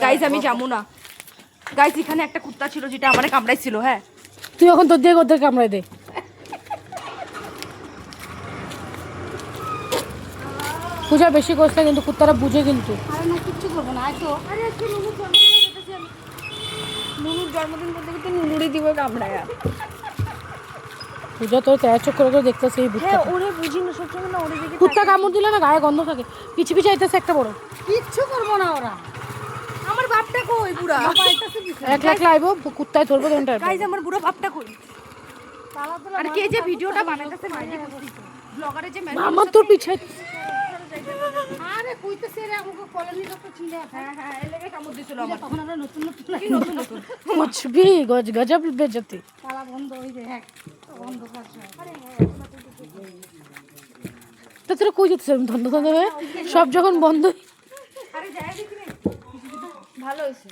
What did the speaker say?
Guys আমি যাবো না গাইস, এখানে একটা কুত্তা ছিল যেটা আমারে কামড়াইছিল। হ্যাঁ তুই এখন তোর দিয়ে ওদের কামড়াই দে। পূজা বেশি করিস না কিন্তু কুত্তারা বুঝে কিন্তু। আরে না কিচ্ছু করবো না, আয় তো। আরে আজকে নুনুর জন্মদিন বলতে কিন্তু নুনুরই দিব কামড়ায়া। পূজা তোর তেরা চোখ করে দেখতেছে এই হ্যাঁ ওরে বুঝি না, সবসময় না ওরে দিকে কুত্তা কামড় দিলে না গায়ে গন্ধ থাকে, পিছে পিছে আইতেছে একটা বড়। কিচ্ছু করবো না ওরা। আমার বাপটা কই বুড়া? একলা একলা আইবো কুত্তায় ধরবো তোনটা। গাইস আমার বুড়া বাপটা কই? আর কে যে ভিডিওটা বানাইতেছে মাইজি ব্লগারে যে ম্যান আমার তোর পিছে। আরে কইতেছে রে আমাকে কলোনি তো চিনে। হ্যাঁ হ্যাঁ এই লেগে কামড় দিছিল আমার। তখন আমরা নতুন নতুন কি নতুন নতুন कुछ भी गजब बेइज्जती। তালা বন্ধ হই যায়, হ্যাঁ বন্ধ করছে। তো তোরা কই যেতেছ ধন্দ ধন্দ হয়ে সব যখন বন্ধ। আরে যাই দেখি ভালো হইছে।